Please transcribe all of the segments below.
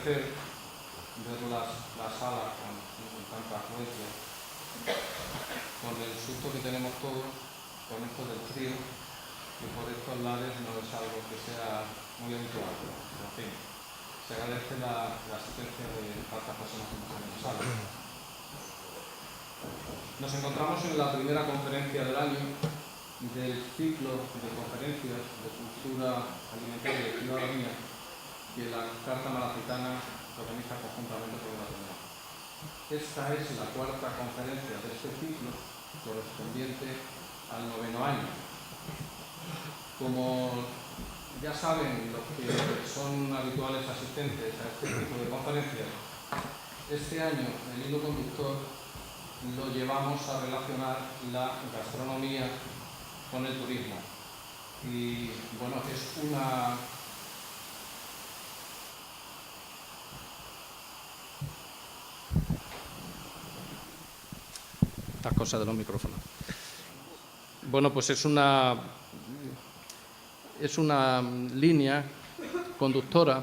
agradecer ver la sala con tanta afluencia, con el susto que tenemos todos con esto del frío, que por estos lares no es algo que sea muy habitual. Pero, en fin, se agradece la asistencia de tantas personas que nos han sala. Nos encontramos en la primera conferencia del año del ciclo de conferencias de cultura alimentaria y ciudadanía que la Carta Malacitana organiza conjuntamente con la Ateneo. Esta es la cuarta conferencia de este ciclo, correspondiente al 9º año. Como ya saben los que son habituales asistentes a este tipo de conferencias, este año el hilo conductor lo llevamos a relacionar la gastronomía con el turismo. Y bueno, es una... Estas cosas de los micrófonos. Bueno, pues es una línea conductora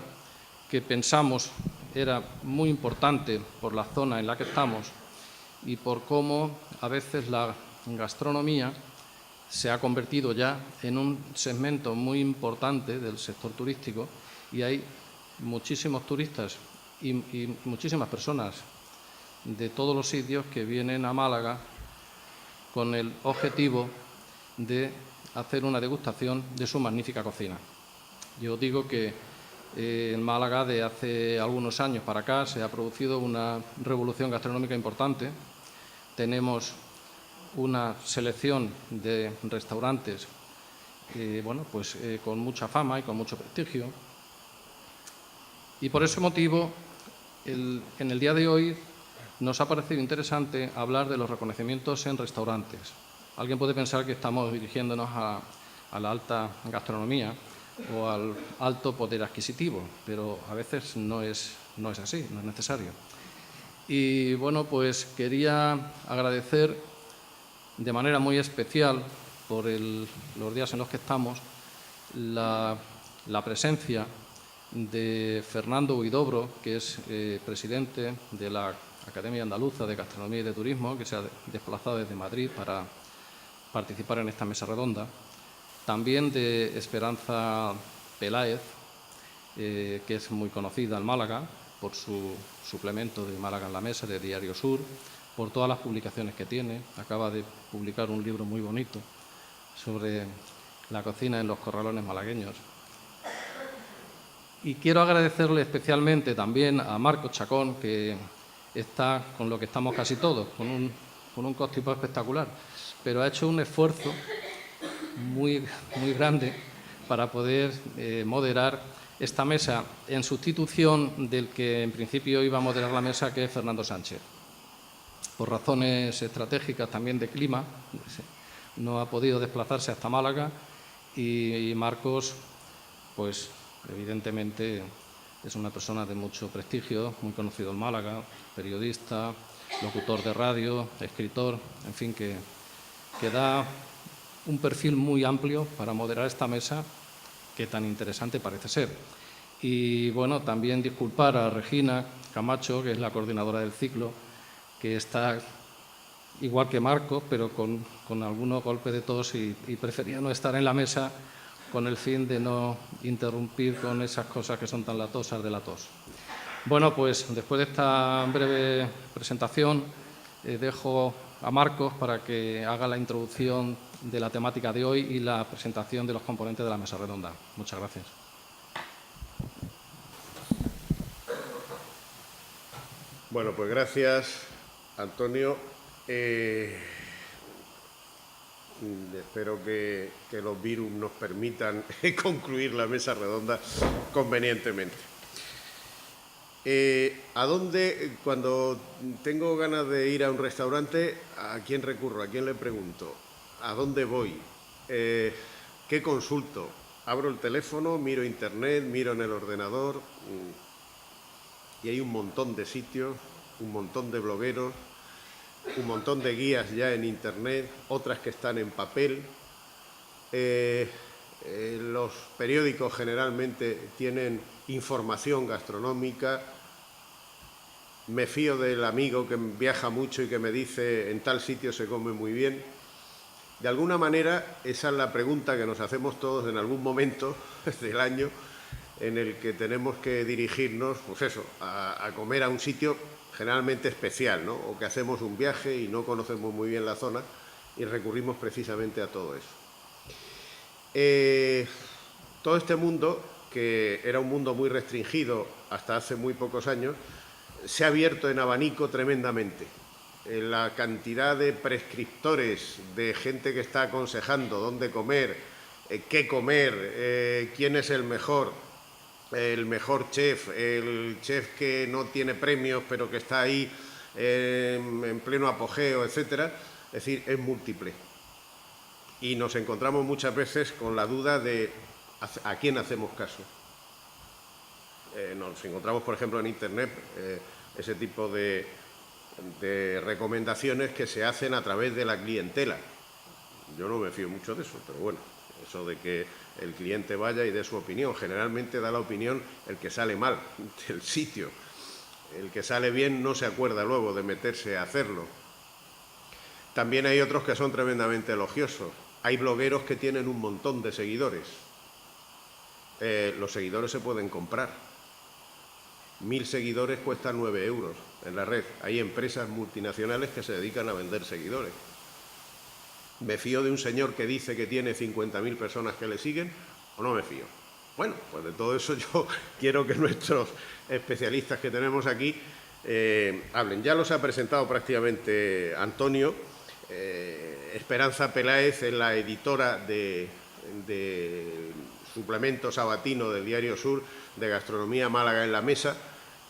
que pensamos era muy importante por la zona en la que estamos y por cómo a veces la gastronomía se ha convertido ya en un segmento muy importante del sector turístico y hay muchísimos turistas y muchísimas personas de todos los sitios que vienen a Málaga con el objetivo de hacer una degustación de su magnífica cocina. Yo digo que en Málaga de hace algunos años para acá se ha producido una revolución gastronómica importante. Tenemos una selección de restaurantes con mucha fama y con mucho prestigio. Y por ese motivo, en el día de hoy nos ha parecido interesante hablar de los reconocimientos en restaurantes. Alguien puede pensar que estamos dirigiéndonos a la alta gastronomía o al alto poder adquisitivo, pero a veces no es así, no es necesario. Y bueno, pues quería agradecer de manera muy especial por los días en los que estamos la presencia de Fernando Huidobro, que es presidente de la Academia Andaluza de Gastronomía y de Turismo, que se ha desplazado desde Madrid para participar en esta mesa redonda. También de Esperanza Peláez, que es muy conocida en Málaga por su suplemento de Málaga en la Mesa, de Diario Sur, por todas las publicaciones que tiene. Acaba de publicar un libro muy bonito sobre la cocina en los corralones malagueños. Y quiero agradecerle especialmente también a Marcos Chacón, que está con lo que estamos casi todos, con un constipado espectacular, pero ha hecho un esfuerzo muy, muy grande para poder moderar esta mesa en sustitución del que en principio iba a moderar la mesa, que es Fernando Sánchez. Por razones estratégicas también de clima, no ha podido desplazarse hasta Málaga y Marcos, pues evidentemente es una persona de mucho prestigio, muy conocido en Málaga, periodista, locutor de radio, escritor, en fin, que da un perfil muy amplio para moderar esta mesa que tan interesante parece ser. Y bueno, también disculpar a Regina Camacho, que es la coordinadora del ciclo, que está igual que Marcos, pero con algunos golpes de tos y prefería no estar en la mesa con el fin de no interrumpir con esas cosas que son tan latosas de la tos. Bueno, pues después de esta breve presentación, dejo a Marcos para que haga la introducción de la temática de hoy y la presentación de los componentes de la mesa redonda. Muchas gracias. Bueno, pues gracias, Antonio. Espero que los virus nos permitan concluir la mesa redonda convenientemente. ¿A dónde, cuando tengo ganas de ir a un restaurante, a quién recurro? ¿A quién le pregunto? ¿A dónde voy? ¿Qué consulto? Abro el teléfono, miro internet, miro en el ordenador y hay un montón de sitios, un montón de blogueros, un montón de guías ya en internet, otras que están en papel. Los periódicos generalmente tienen información gastronómica, me fío del amigo que viaja mucho y que me dice en tal sitio se come muy bien. De alguna manera, esa es la pregunta que nos hacemos todos en algún momento del año en el que tenemos que dirigirnos, pues eso, a comer a un sitio generalmente especial, ¿no? O que hacemos un viaje y no conocemos muy bien la zona y recurrimos precisamente a todo eso. Todo este mundo, que era un mundo muy restringido hasta hace muy pocos años, se ha abierto en abanico tremendamente. La cantidad de prescriptores, de gente que está aconsejando dónde comer, qué comer, quién es el mejor chef, el chef que no tiene premios pero que está ahí en pleno apogeo, etcétera, es decir, es múltiple. Y nos encontramos muchas veces con la duda de a quién hacemos caso. Nos encontramos, por ejemplo, en Internet ese tipo de recomendaciones que se hacen a través de la clientela. Yo no me fío mucho de eso, pero bueno, eso de que el cliente vaya y dé su opinión. Generalmente da la opinión el que sale mal del sitio. El que sale bien no se acuerda luego de meterse a hacerlo. También hay otros que son tremendamente elogiosos. Hay blogueros que tienen un montón de seguidores. Los seguidores se pueden comprar. 1000 seguidores cuestan 9 euros en la red. Hay empresas multinacionales que se dedican a vender seguidores. ¿Me fío de un señor que dice que tiene 50.000 personas que le siguen o no me fío? Bueno, pues de todo eso yo quiero que nuestros especialistas que tenemos aquí hablen. Ya los ha presentado prácticamente Antonio. Esperanza Peláez es la editora de suplemento sabatino del Diario Sur de Gastronomía Málaga en la Mesa,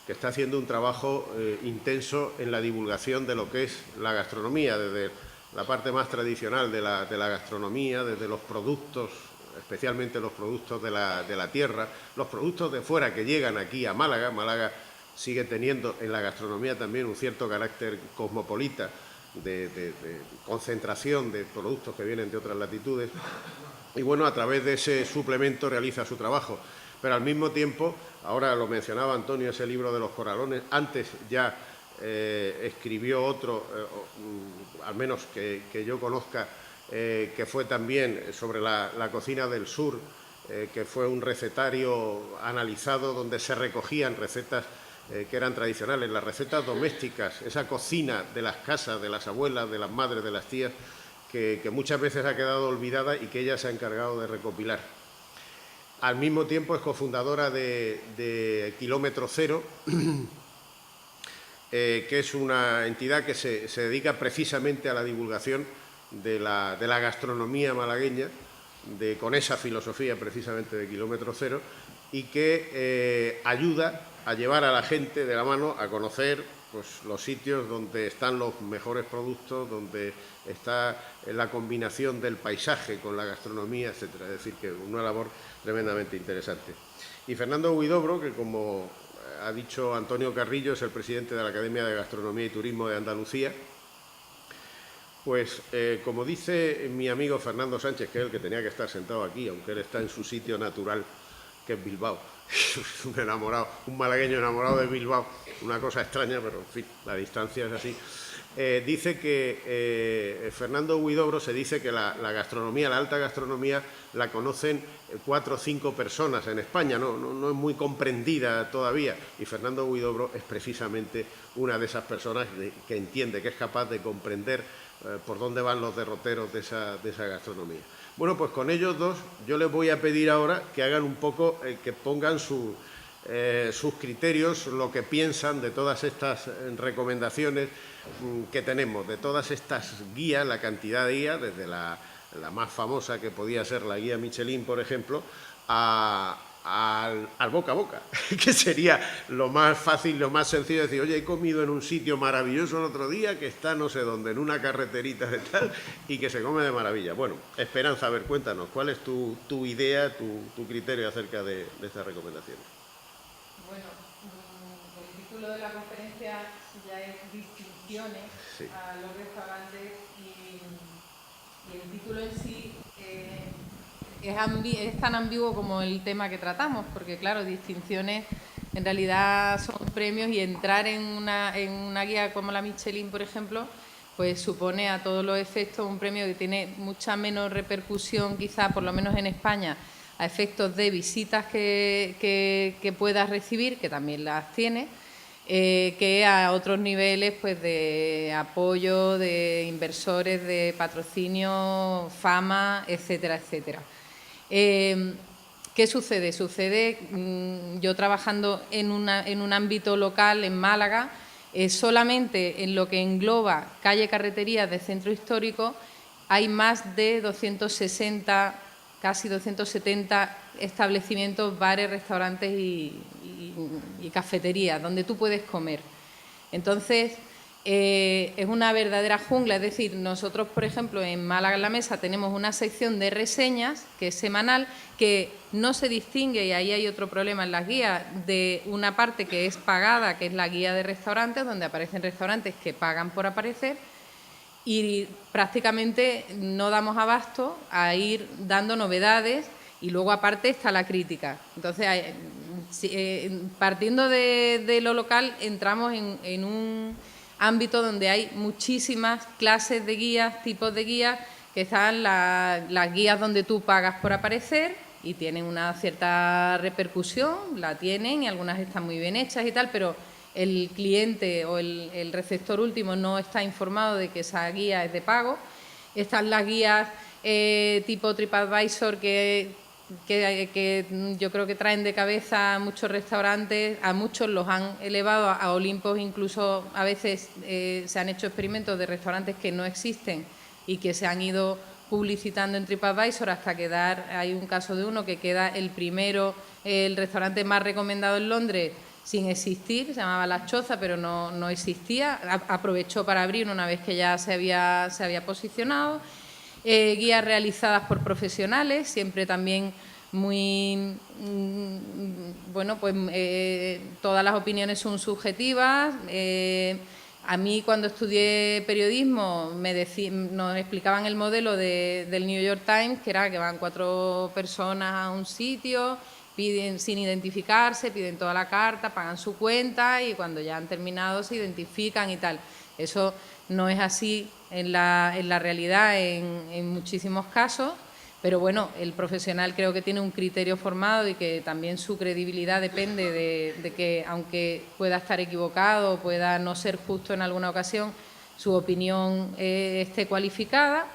que está haciendo un trabajo intenso en la divulgación de lo que es la gastronomía, desde la parte más tradicional de la gastronomía, desde los productos, especialmente los productos de la tierra, los productos de fuera que llegan aquí a Málaga. Málaga sigue teniendo en la gastronomía también un cierto carácter cosmopolita, de concentración de productos que vienen de otras latitudes. Y bueno, a través de ese suplemento realiza su trabajo. Pero al mismo tiempo, ahora lo mencionaba Antonio, ese libro de los corralones, antes ya escribió otro, al menos que yo conozca, que fue también sobre la cocina del sur, que fue un recetario analizado donde se recogían recetas que eran tradicionales, las recetas domésticas, esa cocina de las casas, de las abuelas, de las madres, de las tías, que muchas veces ha quedado olvidada y que ella se ha encargado de recopilar. Al mismo tiempo es cofundadora de Kilómetro Cero, que es una entidad que se dedica precisamente a la divulgación de la gastronomía malagueña, con esa filosofía precisamente de Kilómetro Cero, y que ayuda a llevar a la gente de la mano a conocer pues, los sitios donde están los mejores productos, donde está la combinación del paisaje con la gastronomía, etcétera. Es decir, que una labor tremendamente interesante. Y Fernando Huidobro, que como ha dicho Antonio Carrillo, es el presidente de la Academia de Gastronomía y Turismo de Andalucía, pues como dice mi amigo Fernando Sánchez, que es el que tenía que estar sentado aquí, aunque él está en su sitio natural, que es Bilbao, un enamorado, un malagueño enamorado de Bilbao, una cosa extraña, pero en fin, la distancia es así. Dice que Fernando Huidobro se dice que la gastronomía, la alta gastronomía, la conocen 4 o 5 personas en España, no es muy comprendida todavía, y Fernando Huidobro es precisamente una de esas personas que entiende, que es capaz de comprender por dónde van los derroteros de esa gastronomía. Bueno, pues con ellos dos yo les voy a pedir ahora que hagan un poco, que pongan sus criterios, lo que piensan de todas estas recomendaciones que tenemos, de todas estas guías, la cantidad de guías, desde la más famosa que podía ser la guía Michelin, por ejemplo, al boca a boca, que sería lo más fácil, lo más sencillo, decir, oye, he comido en un sitio maravilloso el otro día, que está no sé dónde, en una carreterita de tal, y que se come de maravilla. Bueno, Esperanza, a ver, cuéntanos, ¿cuál es tu idea, tu criterio acerca de estas recomendaciones? Bueno, el título de la conferencia ya es Distinciones sí. A los restaurantes y el título en sí es tan ambiguo como el tema que tratamos, porque claro, distinciones en realidad son premios, y entrar en una guía como la Michelin, por ejemplo, pues supone a todos los efectos un premio que tiene mucha menos repercusión, quizá por lo menos en España, a efectos de visitas que puedas recibir, que también las tiene, que a otros niveles pues de apoyo, de inversores, de patrocinio, fama, etcétera, etcétera. ¿Qué sucede? Sucede, yo trabajando en un ámbito local en Málaga, solamente en lo que engloba calle Carreterías de centro histórico hay más de 260, casi 270 establecimientos, bares, restaurantes y cafeterías donde tú puedes comer. Entonces, es una verdadera jungla. Es decir, nosotros, por ejemplo, en Málaga en la Mesa tenemos una sección de reseñas que es semanal, que no se distingue, y ahí hay otro problema en las guías, de una parte que es pagada, que es la guía de restaurantes, donde aparecen restaurantes que pagan por aparecer, y prácticamente no damos abasto a ir dando novedades, y luego aparte está la crítica. Entonces, partiendo de lo local, entramos en un ámbito donde hay muchísimas clases de guías, tipos de guías, que están las guías donde tú pagas por aparecer y tienen una cierta repercusión, la tienen, y algunas están muy bien hechas y tal, pero el cliente o el receptor último no está informado de que esa guía es de pago. Están las guías tipo TripAdvisor que yo creo que traen de cabeza a muchos restaurantes, a muchos los han elevado a Olimpos, incluso a veces se han hecho experimentos de restaurantes que no existen y que se han ido publicitando en TripAdvisor hasta quedar, hay un caso de uno que queda el primero, el restaurante más recomendado en Londres sin existir, se llamaba La Choza, pero no existía, aprovechó para abrir una vez que ya se había posicionado. Guías realizadas por profesionales, siempre también muy, bueno, pues todas las opiniones son subjetivas. A mí, cuando estudié periodismo, nos explicaban el modelo del New York Times, que era que van 4 personas a un sitio, piden sin identificarse, piden toda la carta, pagan su cuenta y cuando ya han terminado se identifican y tal. Eso no es así en la realidad en muchísimos casos, pero bueno, el profesional creo que tiene un criterio formado y que también su credibilidad depende de que, aunque pueda estar equivocado o pueda no ser justo en alguna ocasión, su opinión esté cualificada.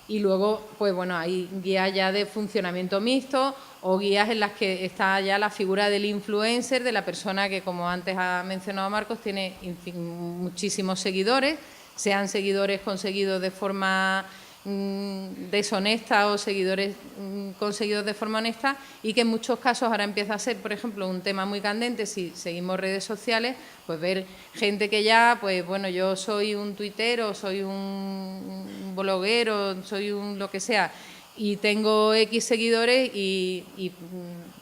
Y luego, pues bueno, hay guías ya de funcionamiento mixto o guías en las que está ya la figura del influencer, de la persona que, como antes ha mencionado Marcos, tiene muchísimos seguidores, sean seguidores conseguidos de forma deshonesta o seguidores conseguidos de forma honesta, y que en muchos casos ahora empieza a ser, por ejemplo, un tema muy candente, si seguimos redes sociales, pues ver gente que ya, pues bueno, yo soy un tuitero, soy un bloguero, soy un lo que sea, y tengo X seguidores y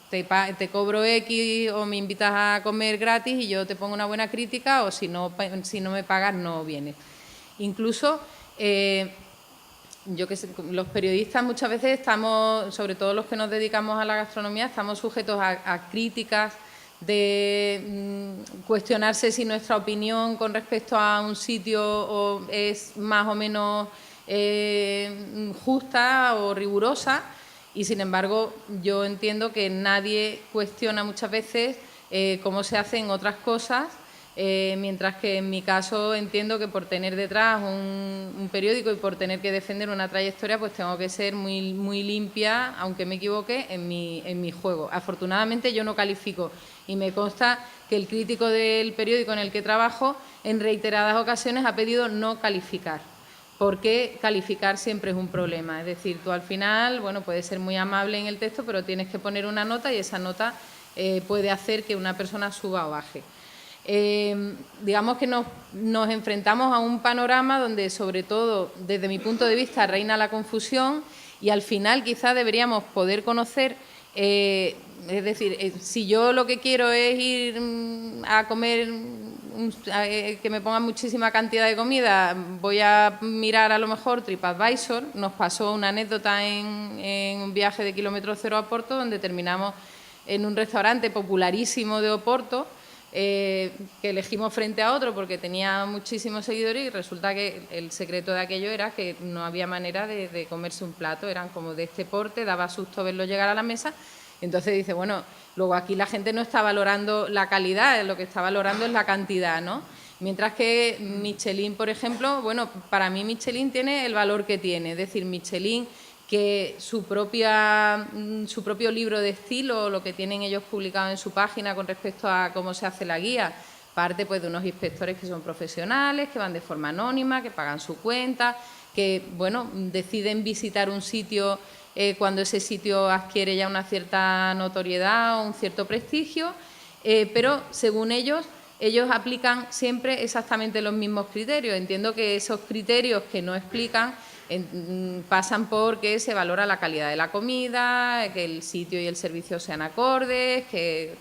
te cobro X o me invitas a comer gratis y yo te pongo una buena crítica, o si no me pagas no vienes. Incluso yo que sé, los periodistas muchas veces estamos, sobre todo los que nos dedicamos a la gastronomía, estamos sujetos a críticas de cuestionarse si nuestra opinión con respecto a un sitio es más o menos justa o rigurosa, y sin embargo yo entiendo que nadie cuestiona muchas veces cómo se hacen otras cosas. Mientras que en mi caso entiendo que por tener detrás un periódico y por tener que defender una trayectoria, pues tengo que ser muy, muy limpia, aunque me equivoque, en mi juego. Afortunadamente yo no califico, y me consta que el crítico del periódico en el que trabajo en reiteradas ocasiones ha pedido no calificar, porque calificar siempre es un problema. Es decir, tú al final, bueno, puedes ser muy amable en el texto, pero tienes que poner una nota y esa nota puede hacer que una persona suba o baje. Digamos que nos enfrentamos a un panorama donde, sobre todo desde mi punto de vista, reina la confusión, y al final quizás deberíamos poder conocer, es decir, si yo lo que quiero es ir a comer que me pongan muchísima cantidad de comida, voy a mirar a lo mejor TripAdvisor. Nos pasó una anécdota en un viaje de kilómetro cero a Oporto, donde terminamos en un restaurante popularísimo de Oporto, que elegimos frente a otro porque tenía muchísimos seguidores, y resulta que el secreto de aquello era que no había manera de comerse un plato, eran como de este porte, daba susto verlo llegar a la mesa. Entonces dice, bueno, luego aquí la gente no está valorando la calidad, lo que está valorando es la cantidad, ¿no? Mientras que Michelin, por ejemplo, bueno, para mí Michelin tiene el valor que tiene, es decir, Michelin, que su propio libro de estilo, lo que tienen ellos publicado en su página con respecto a cómo se hace la guía, parte pues de unos inspectores que son profesionales, que van de forma anónima, que pagan su cuenta, que, bueno, deciden visitar un sitio cuando ese sitio adquiere ya una cierta notoriedad o un cierto prestigio, pero según ellos aplican siempre exactamente los mismos criterios. Entiendo que esos criterios que no explican pasan por que se valora la calidad de la comida, que el sitio y el servicio sean acordes, que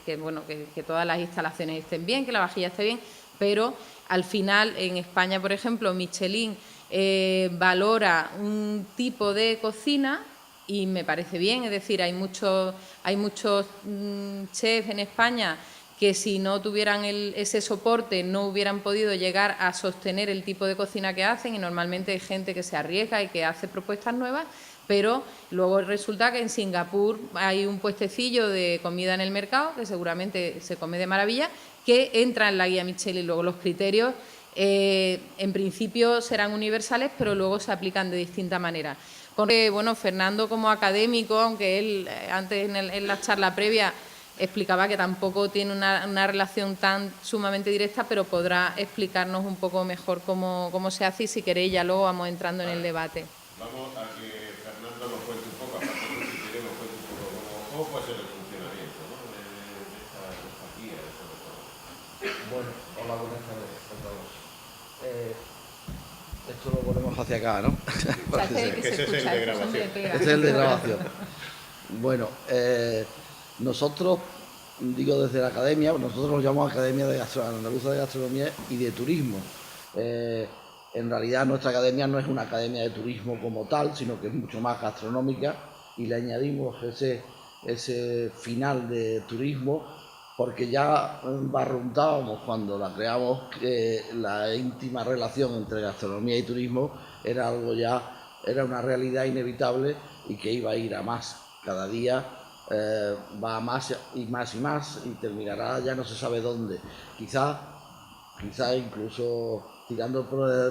todas las instalaciones estén bien, que la vajilla esté bien, pero al final en España, por ejemplo, Michelin valora un tipo de cocina y me parece bien, es decir, hay muchos chefs en España que si no tuvieran ese soporte no hubieran podido llegar a sostener el tipo de cocina que hacen, y normalmente hay gente que se arriesga y que hace propuestas nuevas, pero luego resulta que en Singapur hay un puestecillo de comida en el mercado que seguramente se come de maravilla, que entra en la guía Michelin. Luego los criterios en principio serán universales, pero luego se aplican de distinta manera. Bueno, Fernando como académico, aunque él antes en la charla previa explicaba que tampoco tiene una relación tan sumamente directa, pero podrá explicarnos un poco mejor cómo se hace, y si queréis ya luego vamos entrando en el debate. Vamos a que Fernando nos cuente un poco, aparte de si quiere nos cuente un poco cómo puede ser el funcionamiento, ¿no?, de esta guía, sobre todo. Bueno, hola, buenas tardes a todos. Esto lo ponemos hacia acá, ¿no? Ese es el de grabación. Ese es el de grabación. Bueno, nosotros, digo desde la academia, nosotros nos llamamos Academia de Andaluza de Gastronomía y de Turismo. En realidad nuestra academia no es una academia de turismo como tal, sino que es mucho más gastronómica, y le añadimos ese final de turismo porque ya barruntábamos cuando la creamos que la íntima relación entre gastronomía y turismo era algo ya, era una realidad inevitable y que iba a ir a más. Cada día va a más y más y más, y terminará ya no se sabe dónde. Quizá incluso tirando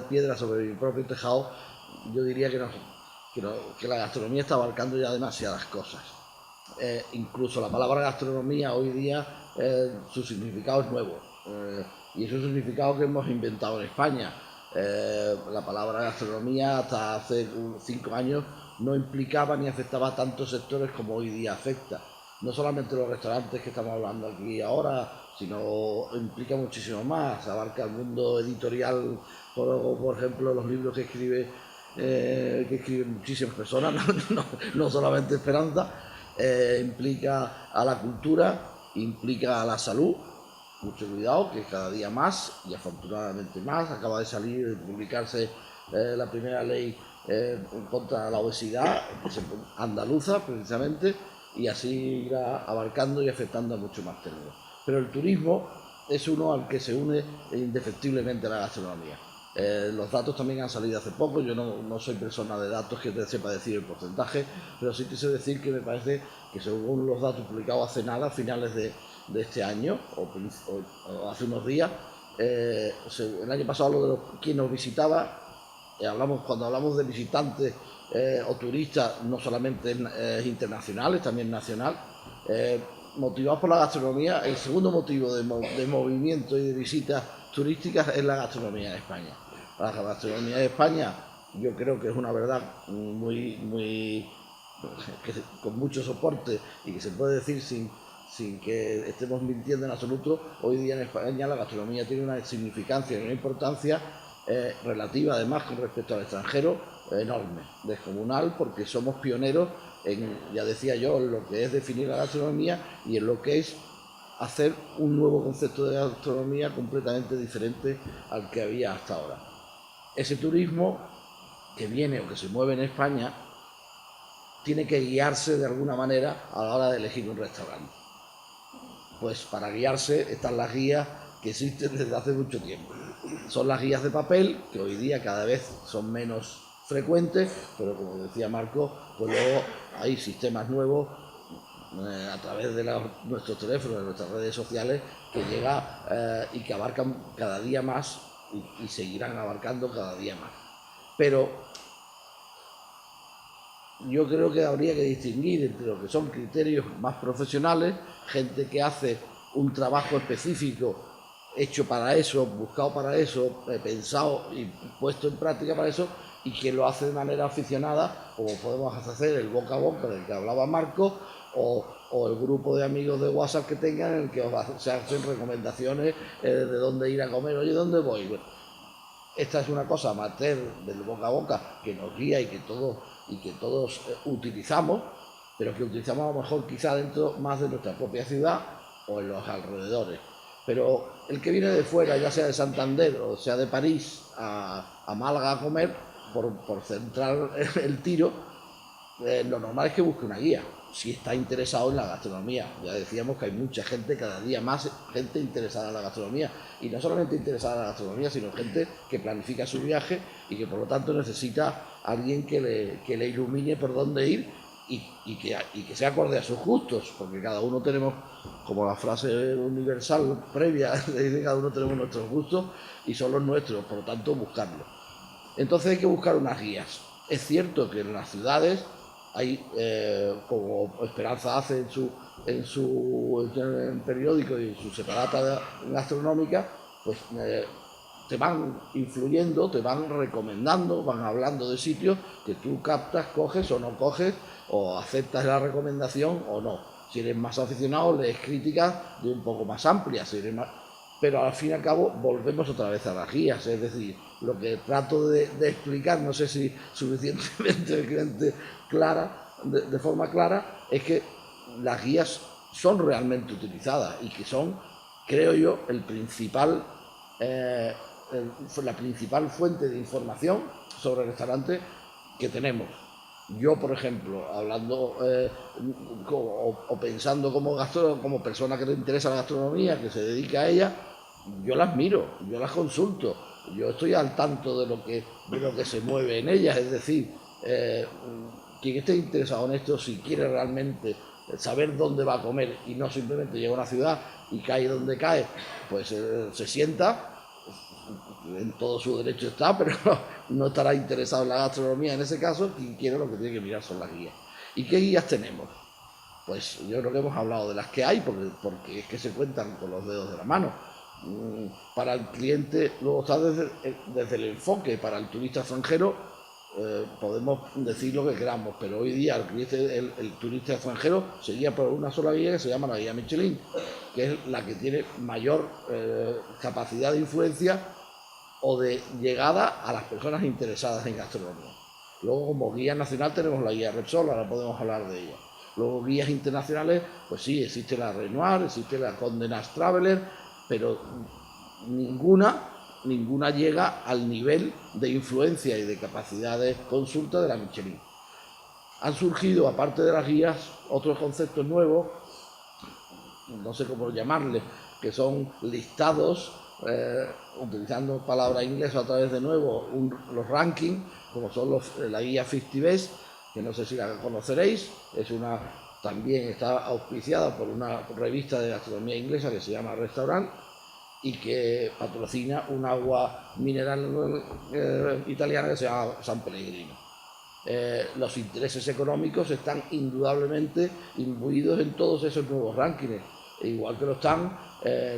piedras sobre mi propio tejado, yo diría que la gastronomía está abarcando ya demasiadas cosas. Incluso la palabra gastronomía hoy día, su significado es nuevo, y es un significado que hemos inventado en España. La palabra gastronomía hasta hace 5 años no implicaba ni afectaba a tantos sectores como hoy día afecta. No solamente los restaurantes que estamos hablando aquí ahora, sino implica muchísimo más, abarca el mundo editorial, por ejemplo, los libros que escriben muchísimas personas, no solamente Esperanza, implica a la cultura, implica a la salud. Mucho cuidado, que cada día más, y afortunadamente más, acaba de salir, de publicarse la primera ley contra la obesidad, andaluza precisamente, y así irá abarcando y afectando a mucho más términos. Pero el turismo es uno al que se une indefectiblemente la gastronomía. Los datos también han salido hace poco, yo no soy persona de datos que te sepa decir el porcentaje, pero sí te sé decir que me parece que según los datos publicados hace nada, a finales de este año, o hace unos días, el año pasado lo de quien nos visitaba, cuando hablamos de visitantes o turistas, no solamente internacionales, también nacional, motivados por la gastronomía, el segundo motivo de movimiento y de visitas turísticas es la gastronomía en España. La gastronomía de España, yo creo que es una verdad con mucho soporte, y que se puede decir sin que estemos mintiendo en absoluto. Hoy día en España la gastronomía tiene una significancia y una importancia relativa, además, con respecto al extranjero, enorme, descomunal, porque somos pioneros en, ya decía yo, en lo que es definir la gastronomía y en lo que es hacer un nuevo concepto de gastronomía completamente diferente al que había hasta ahora. Ese turismo que viene o que se mueve en España tiene que guiarse de alguna manera a la hora de elegir un restaurante. Pues para guiarse están las guías que existen desde hace mucho tiempo. Son las guías de papel, que hoy día cada vez son menos frecuentes, pero como decía Marco, pues luego hay sistemas nuevos a través de nuestros teléfonos, de nuestras redes sociales, que llega y que abarcan cada día más y seguirán abarcando cada día más. Pero yo creo que habría que distinguir entre lo que son criterios más profesionales, gente que hace un trabajo específico hecho para eso, buscado para eso, pensado y puesto en práctica para eso, y que lo hace de manera aficionada, como podemos hacer el boca a boca del que hablaba Marco, o el grupo de amigos de WhatsApp que tengan, en el que se hacen recomendaciones de dónde ir a comer, oye, ¿dónde voy? Bueno, esta es una cosa amateur del boca a boca que nos guía y que todos utilizamos, pero que utilizamos a lo mejor quizá dentro más de nuestra propia ciudad o en los alrededores. Pero el que viene de fuera, ya sea de Santander o sea de París a Málaga a comer, por centrar el tiro, lo normal es que busque una guía, si está interesado en la gastronomía. Ya decíamos que hay mucha gente, cada día más gente interesada en la gastronomía, y no solamente interesada en la gastronomía, sino gente que planifica su viaje y que por lo tanto necesita a alguien que le ilumine por dónde ir y que sea acorde a sus gustos, porque cada uno tenemos, como la frase universal previa, dice, cada uno tenemos nuestros gustos y son los nuestros, por lo tanto buscarlos. Entonces hay que buscar unas guías. Es cierto que en las ciudades hay, como Esperanza hace en su periódico y en su separata gastronómica, pues te van influyendo, te van recomendando, van hablando de sitios que tú captas, coges o no coges, o aceptas la recomendación o no. Si eres más aficionado, lees críticas de un poco más amplias, si eres más... Pero al fin y al cabo volvemos otra vez a las guías, es decir, lo que trato de explicar, no sé si suficientemente clara, de forma clara, es que las guías son realmente utilizadas y que son, creo yo, la principal fuente de información sobre el restaurante que tenemos. Yo, por ejemplo, hablando o pensando como persona que le interesa la gastronomía, que se dedica a ella, yo las miro, yo las consulto, yo estoy al tanto de lo que se mueve en ellas, es decir, quien esté interesado en esto, si quiere realmente saber dónde va a comer y no simplemente llega a una ciudad y cae donde cae, pues se sienta, en todo su derecho está, pero no estará interesado en la gastronomía en ese caso. Quien quiere, lo que tiene que mirar son las guías. ¿Y qué guías tenemos? Pues yo creo que hemos hablado de las que hay, porque es que se cuentan con los dedos de la mano. Para el cliente, luego está desde el enfoque, para el turista extranjero, podemos decir lo que queramos, pero hoy día el turista extranjero se guía por una sola guía que se llama la guía Michelin, que es la que tiene mayor capacidad de influencia o de llegada a las personas interesadas en gastronomía. Luego, como guía nacional, tenemos la guía Repsol, ahora podemos hablar de ella. Luego, guías internacionales, pues sí, existe la Renoir, existe la Condé Nast Traveler, pero ninguna llega al nivel de influencia y de capacidad de consulta de la Michelin. Han surgido, aparte de las guías, otros conceptos nuevos, no sé cómo llamarles, que son listados, utilizando palabra inglesa otra vez de nuevo, los rankings, como son la guía 50 Best, que no sé si la conoceréis, también está auspiciada por una revista de gastronomía inglesa que se llama Restaurant y que patrocina un agua mineral italiana que se llama San Pellegrino. Los intereses económicos están indudablemente imbuidos en todos esos nuevos rankings, igual que lo están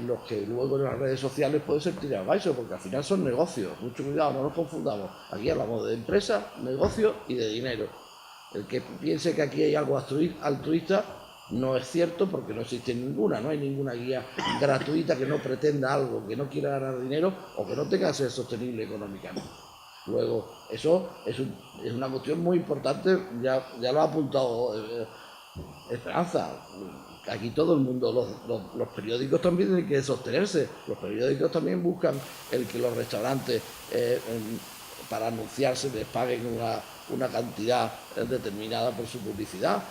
los que luego en las redes sociales pueden ser TripAdvisor, porque al final son negocios. Mucho cuidado, no nos confundamos. Aquí hablamos de empresa, negocio y de dinero. El que piense que aquí hay algo altruista no es cierto, porque no existe ninguna, no hay ninguna guía gratuita que no pretenda algo, que no quiera ganar dinero o que no tenga que ser sostenible económicamente. Luego, eso es una cuestión muy importante, ya lo ha apuntado Esperanza. aquí todo el mundo, los periódicos también tienen que sostenerse, los periódicos también buscan el que los restaurantes para anunciarse les paguen una cantidad determinada por su publicidad.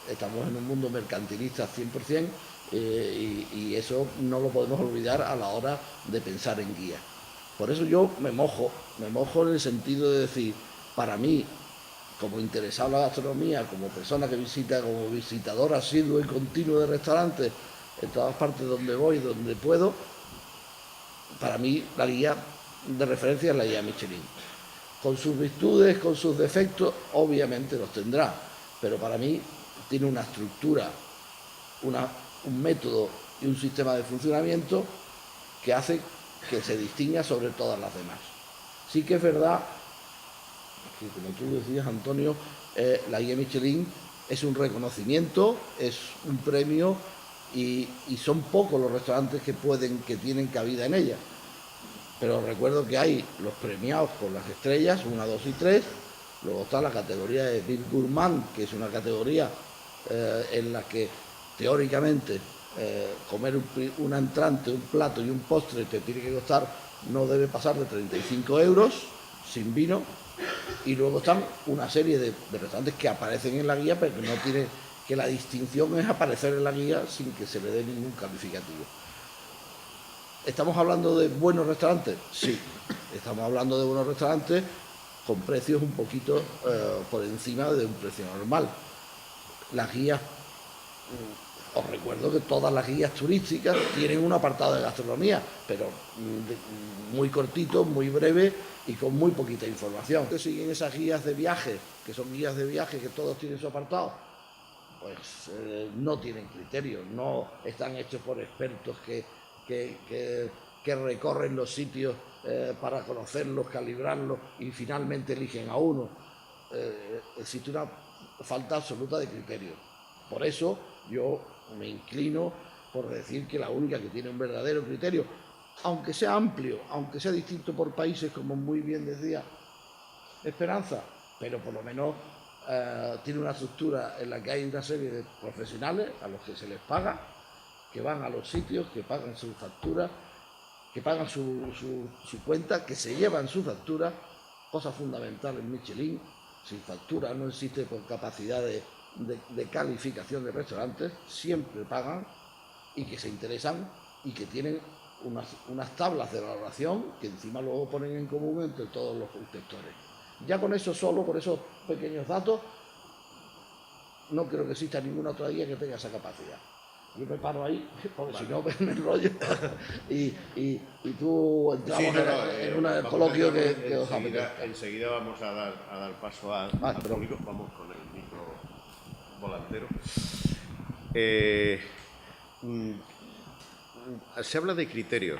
Estamos en un mundo mercantilista 100%, y eso no lo podemos olvidar a la hora de pensar en guías. Por eso yo me mojo en el sentido de decir, para mí, como interesado en la gastronomía, como persona que visita, como visitador asiduo y continuo de restaurantes en todas partes donde voy, donde puedo, para mí la guía de referencia es la guía Michelin. Con sus virtudes, con sus defectos, obviamente los tendrá, pero para mí tiene una estructura, un método y un sistema de funcionamiento que hace que se distinga sobre todas las demás. Sí que es verdad que, como tú decías, Antonio, la guía Michelin es un reconocimiento, es un premio, y son pocos los restaurantes que tienen cabida en ella. Pero recuerdo que hay los premiados con las estrellas, 1, 2 y 3, luego está la categoría de Vin Gourmand, que es una categoría en la que teóricamente comer un entrante, un plato y un postre te tiene que costar, no debe pasar de 35 euros, sin vino, y luego están una serie de restaurantes que aparecen en la guía, pero que no tiene, que la distinción es aparecer en la guía sin que se le dé ningún calificativo. ¿Estamos hablando de buenos restaurantes? Sí, estamos hablando de buenos restaurantes con precios un poquito por encima de un precio normal. Las guías, os recuerdo que todas las guías turísticas tienen un apartado de gastronomía, pero muy cortito, muy breve y con muy poquita información. ¿Que siguen esas guías de viaje, que son guías de viaje que todos tienen su apartado? Pues no tienen criterio, no están hechos por expertos que recorren los sitios para conocerlos, calibrarlos y finalmente eligen a uno. Existe una falta absoluta de criterio. Por eso yo me inclino por decir que la única que tiene un verdadero criterio, aunque sea amplio, aunque sea distinto por países, como muy bien decía Esperanza, pero por lo menos tiene una estructura en la que hay una serie de profesionales a los que se les paga, que van a los sitios, que pagan su factura, que pagan su cuenta, que se llevan su factura, cosa fundamental en Michelin. Sin factura no existe por capacidad de calificación de restaurantes, siempre pagan, y que se interesan y que tienen unas tablas de valoración que encima luego ponen en común entre todos los inspectores. Ya con eso solo, con esos pequeños datos, no creo que exista ninguna otra guía que tenga esa capacidad. Yo me paro ahí, porque si no me enrollo, y tú entramos en un coloquio que os apetezca. Enseguida vamos a dar paso al público. Vamos con el micro volantero. Se habla de criterios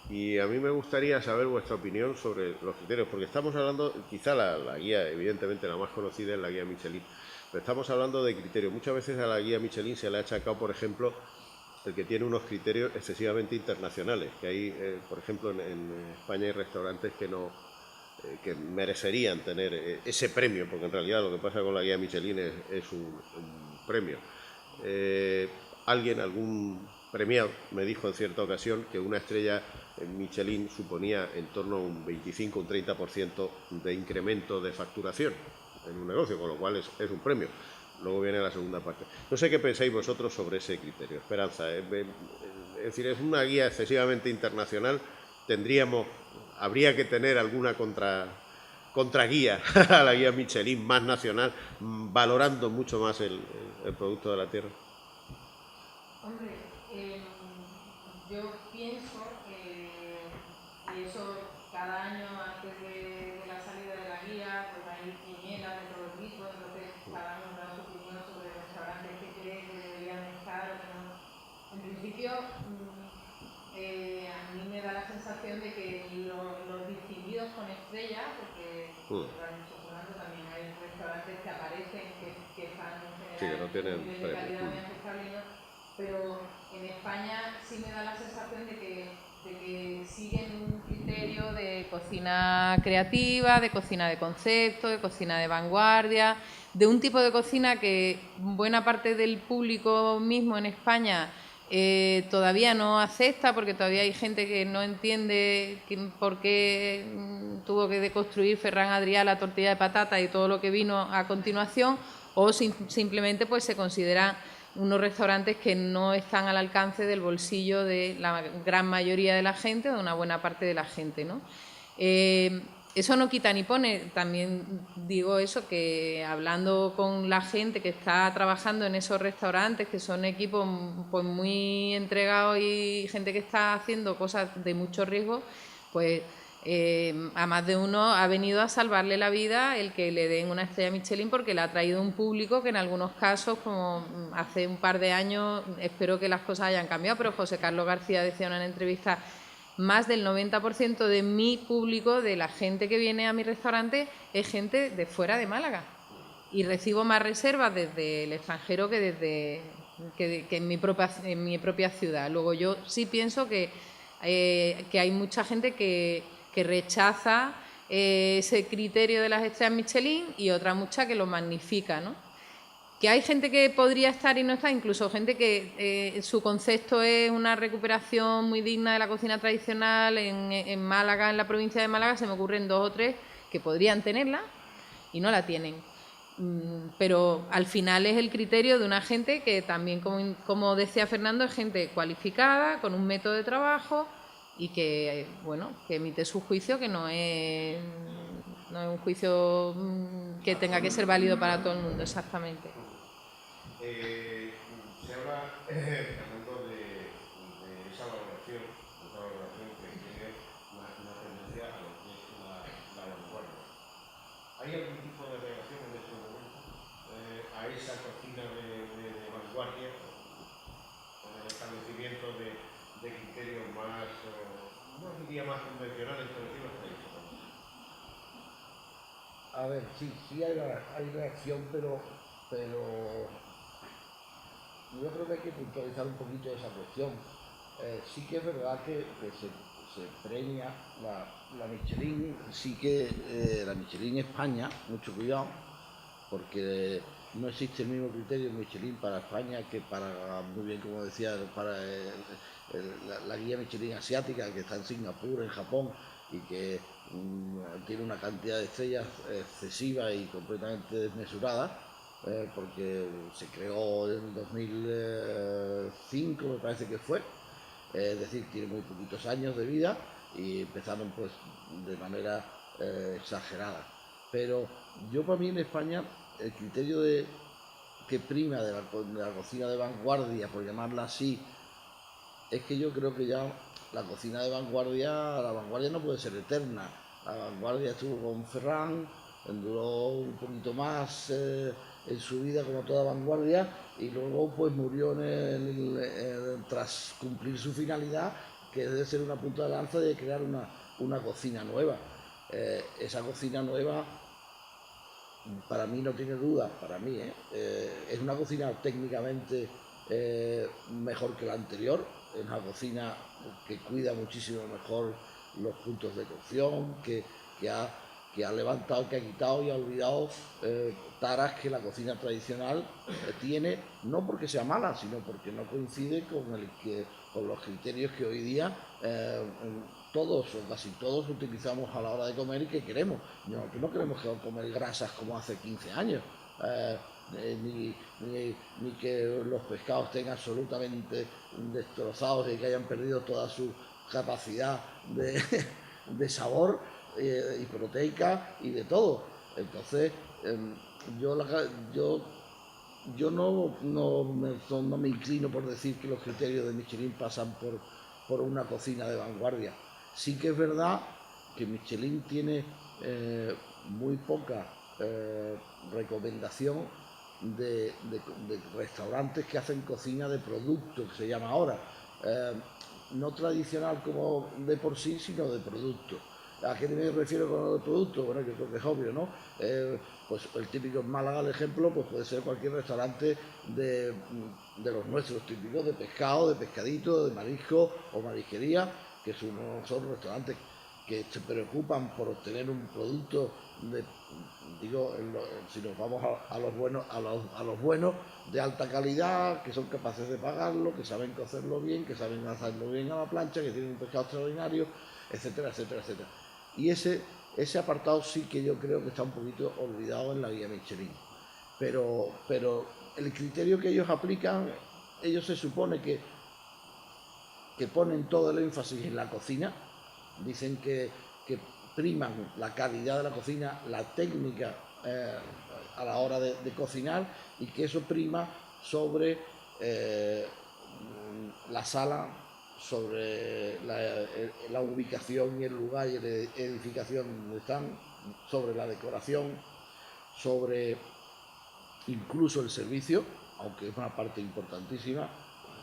y a mí me gustaría saber vuestra opinión sobre los criterios, porque estamos hablando, quizá la guía, evidentemente la más conocida es la guía Michelin, pero estamos hablando de criterios. Muchas veces a la guía Michelin se le ha achacado, por ejemplo, el que tiene unos criterios excesivamente internacionales, que hay, por ejemplo, en España hay restaurantes que merecerían tener ese premio, porque en realidad lo que pasa con la guía Michelin es un premio. Algún premiado me dijo en cierta ocasión que una estrella en Michelin suponía en torno a un 25 o un 30% de incremento de facturación en un negocio, con lo cual es un premio. Luego viene la segunda parte. No sé qué pensáis vosotros sobre ese criterio. Esperanza, es decir, es una guía excesivamente internacional. Habría que tener alguna contraguía a la guía Michelin más nacional, valorando mucho más el producto de la tierra. Hombre, yo pienso que, y eso cada año antes de la salida de la guía, pues hay quinielas de todo tipo, entonces cada uno da su opinión sobre restaurantes que cree que deberían estar o que no. En principio, a mí me da la sensación de que los distinguidos con estrella, porque también hay restaurantes que aparecen que están en general que no tienen de calidad muy aceptable, pero en España sí me da la sensación de que siguen un criterio de cocina creativa, de cocina de concepto, de cocina de vanguardia, de un tipo de cocina que buena parte del público mismo en España todavía no acepta, porque todavía hay gente que no entiende por qué tuvo que deconstruir Ferran Adrià la tortilla de patata y todo lo que vino a continuación, o simplemente pues se consideran unos restaurantes que no están al alcance del bolsillo de la gran mayoría de la gente o de una buena parte de la gente, ¿no? Eso no quita ni pone. También digo eso, que hablando con la gente que está trabajando en esos restaurantes, que son equipos pues muy entregados y gente que está haciendo cosas de mucho riesgo, pues a más de uno ha venido a salvarle la vida el que le den una estrella Michelin, porque le ha traído un público que en algunos casos, como hace un par de años, espero que las cosas hayan cambiado, pero José Carlos García decía en una entrevista: más del 90% de mi público, de la gente que viene a mi restaurante, es gente de fuera de Málaga. Y recibo más reservas desde el extranjero que en mi propia ciudad. Luego yo sí pienso que hay mucha gente que rechaza ese criterio de las estrellas Michelin, y otra mucha que lo magnifica, ¿no? Que hay gente que podría estar y no está, incluso gente que su concepto es una recuperación muy digna de la cocina tradicional en Málaga, en la provincia de Málaga, se me ocurren 2 o 3 que podrían tenerla y no la tienen. Pero al final es el criterio de una gente que también, como decía Fernando, es gente cualificada, con un método de trabajo y que, bueno, que emite su juicio, que no es un juicio que tenga que ser válido para todo el mundo, exactamente. Se habla, Fernando, de esa valoración que tiene una tendencia a lo que es la vanguardia. ¿Hay algún tipo de reacción en este momento a esa cocina de vanguardia, con el establecimiento de criterios más, no diría más convencionales, pero sí más tradicionales? A ver, sí hay reacción, pero yo creo que hay que puntualizar un poquito esa cuestión. Sí que es verdad que se premia la Michelin, sí que la Michelin España, mucho cuidado, porque no existe el mismo criterio Michelin para España que para, muy bien como decía, para la guía Michelin asiática, que está en Singapur, en Japón, y que tiene una cantidad de estrellas excesiva y completamente desmesurada, porque se creó en 2005, me parece que fue, es decir, tiene muy poquitos años de vida y empezaron pues de manera exagerada. Pero yo, para mí, en España el criterio que prima de la cocina de vanguardia, por llamarla así, es que yo creo que ya la cocina de vanguardia, la vanguardia no puede ser eterna. La vanguardia estuvo con Ferran, duró un poquito más en su vida, como toda vanguardia, y luego pues murió tras cumplir su finalidad, que es de ser una punta de lanza y de crear una cocina nueva. Esa cocina nueva, para mí, no tiene duda, para mí, es una cocina técnicamente mejor que la anterior, es una cocina que cuida muchísimo mejor los puntos de cocción, que ha levantado, que ha quitado y ha olvidado taras que la cocina tradicional tiene, no porque sea mala, sino porque no coincide con los criterios que hoy día todos o casi todos utilizamos a la hora de comer y que queremos. No queremos comer grasas como hace 15 años. Ni que los pescados estén absolutamente destrozados y que hayan perdido toda su capacidad de sabor y proteica y de todo. Entonces, yo no me inclino por decir que los criterios de Michelin pasan por una cocina de vanguardia. Sí que es verdad que Michelin tiene muy poca recomendación de restaurantes que hacen cocina de producto, que se llama ahora, no tradicional como de por sí, sino de producto. ¿A qué me refiero con lo de producto? Bueno, yo creo que es obvio, ¿no? Pues el típico en Málaga, el ejemplo, pues puede ser cualquier restaurante de los nuestros típicos, de pescado, de pescadito, de marisco o marisquería, que son restaurantes que se preocupan por obtener un producto si nos vamos a los buenos de alta calidad, que son capaces de pagarlo, que saben cocerlo bien, que saben hacerlo bien a la plancha, que tienen un pescado extraordinario, etcétera, etcétera, etcétera. Y ese apartado sí que yo creo que está un poquito olvidado en la guía Michelin. Pero el criterio que ellos aplican, ellos se supone que ponen todo el énfasis en la cocina, dicen que priman la calidad de la cocina, la técnica a la hora de cocinar, y que eso prima sobre la sala, sobre la ubicación y el lugar y la edificación donde están, sobre la decoración, sobre incluso el servicio, aunque es una parte importantísima,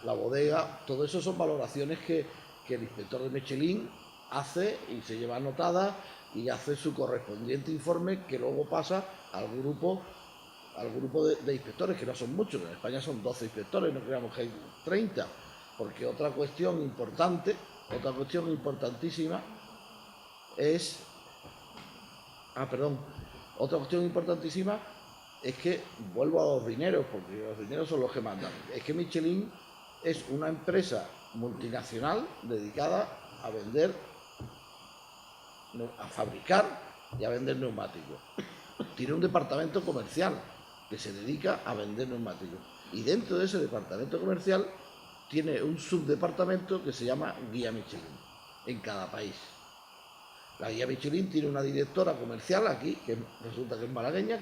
la bodega. Todo eso son valoraciones que el inspector de Michelin hace y se lleva anotada y hace su correspondiente informe, que luego pasa al grupo de inspectores, que no son muchos. En España son 12 inspectores, no creamos que hay 30, porque otra cuestión importantísima es que, vuelvo a los dineros, porque los dineros son los que mandan, es que Michelin es una empresa multinacional dedicada a vender, a fabricar y a vender neumáticos. Tiene un departamento comercial que se dedica a vender neumáticos, y dentro de ese departamento comercial tiene un subdepartamento que se llama Guía Michelin en cada país. La Guía Michelin tiene una directora comercial aquí, que resulta que es malagueña,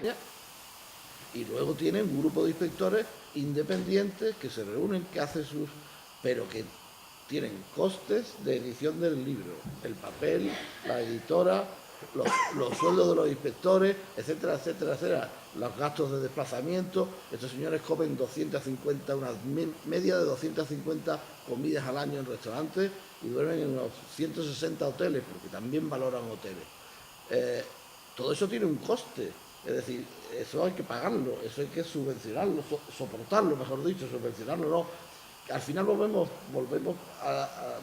y luego tiene un grupo de inspectores independientes que se reúnen, que hacen pero que tienen costes de edición del libro, el papel, la editora, los sueldos de los inspectores, etcétera, etcétera, etcétera, los gastos de desplazamiento. Estos señores comen 250, una media de 250 comidas al año en restaurantes, y duermen en unos 160 hoteles, porque también valoran hoteles. Todo eso tiene un coste, es decir, eso hay que pagarlo, eso hay que subvencionarlo, soportarlo, mejor dicho, subvencionarlo no. Al final volvemos a